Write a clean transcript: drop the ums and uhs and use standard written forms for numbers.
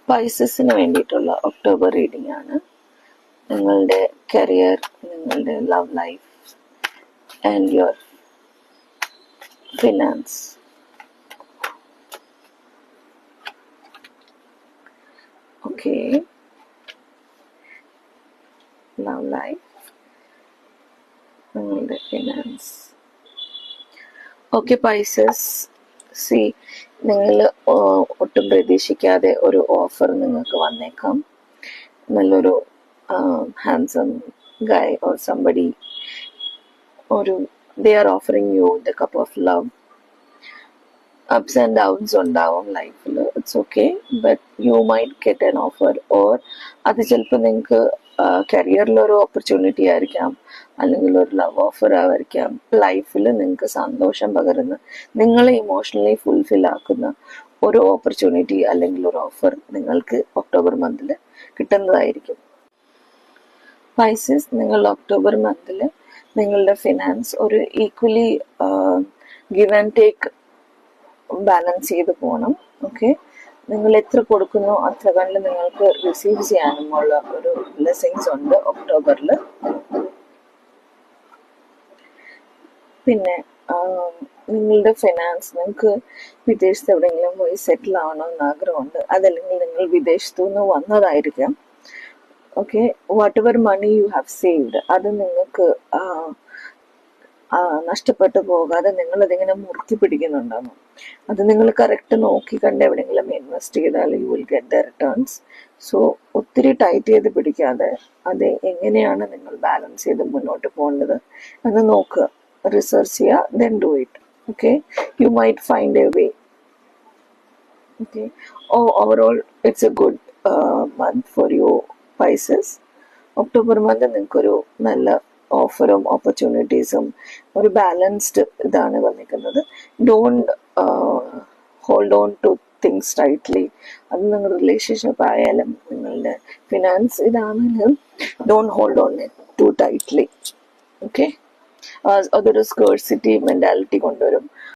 പൈസസിന് വേണ്ടിയിട്ടുള്ള October reading ആണ്. നിങ്ങളുടെ കരിയർ, നിങ്ങളുടെ love life and your finance. Okay, love life, നിങ്ങളുടെ ഫിനാൻസ്. ഓക്കെ പൈസസ്, സി നിങ്ങൾ ഒട്ടും പ്രതീക്ഷിക്കാതെ ഒരു ഓഫർ നിങ്ങൾക്ക് വന്നേക്കാം. നല്ലൊരു handsome Guy or somebody, they are offering you the cup of love. Ups and downs ഉണ്ടാവും ലൈഫിൽ, it's okay, but you might get an offer. Or അത് ചിലപ്പോൾ നിങ്ങൾക്ക് കരിയറിലൊരു ഓപ്പർച്യൂണിറ്റി ആയിരിക്കാം, അല്ലെങ്കിൽ ഒരു ലവ് ഓഫർ ആയിരിക്കാം. ലൈഫിൽ നിങ്ങൾക്ക് സന്തോഷം പകരുന്ന, നിങ്ങളെ ഇമോഷണലി ഫുൾഫിൽ ആക്കുന്ന ഒരു ഓപ്പർച്യൂണിറ്റി അല്ലെങ്കിൽ ഒരു ഓഫർ നിങ്ങൾക്ക് ഒക്ടോബർ മന്തിൽ കിട്ടുന്നതായിരിക്കും. പൈസസ്, നിങ്ങൾ ഒക്ടോബർ മന്തിൽ നിങ്ങളുടെ ഫിനാൻസ് ഒരു equally give and take balance ചെയ്ത് പോകണം. ഓക്കെ, നിങ്ങൾ എത്ര കൊടുക്കുന്നോ അത്ര കണ്ട് നിങ്ങൾക്ക് റിസീവ് ചെയ്യാനുമുള്ള ഒരു ബ്ലെസ്സിങ്സ് ഉണ്ട് ഒക്ടോബറിൽ. പിന്നെ നിങ്ങളുടെ ഫിനാൻസ്, നിങ്ങൾക്ക് വിദേശത്ത് എവിടെയെങ്കിലും പോയി സെറ്റിൽ ആവണമെന്ന് ആഗ്രഹമുണ്ട്, അതല്ലെങ്കിൽ നിങ്ങൾ വിദേശത്തു നിന്ന് വന്നതായിരിക്കാം. Okay, whatever money you have saved, അത് നിങ്ങൾക്ക് നഷ്ടപ്പെട്ടു പോകാതെ നിങ്ങളതിങ്ങനെ മുറുക്കി പിടിക്കുന്നുണ്ടാകും. അത് നിങ്ങൾ കറക്റ്റ് നോക്കി കണ്ട് എവിടെയെങ്കിലും ഇൻവെസ്റ്റ് ചെയ്താൽ you will get the returns. So ഒത്തിരി ടൈറ്റ് ചെയ്ത് പിടിക്കാതെ അത് എങ്ങനെയാണ് നിങ്ങൾ ബാലൻസ് ചെയ്ത് മുന്നോട്ട് പോകേണ്ടത് എന്ന് നോക്കുക, റിസർച്ച് ചെയ്യുക, then do it. Okay, you might find a way. Okay, overall it's a good month for you Pisces. October month നിങ്ങൾക്കൊരു നല്ല ഓഫറും ഓപ്പർച്യൂണിറ്റീസും ഒരു ബാലൻസ്ഡ് ഇതാണ് വന്നിരിക്കുന്നത്. Don't hold on to things tightly. അത് നിങ്ങളുടെ റിലേഷൻഷിപ്പ് ആയാലും നിങ്ങളുടെ ഫിനാൻസ് ഇതാണെങ്കിലും don't hold on to tightly. Okay, അതൊരു സ്കേർസിറ്റി മെന്റാലിറ്റി കൊണ്ടുവരും.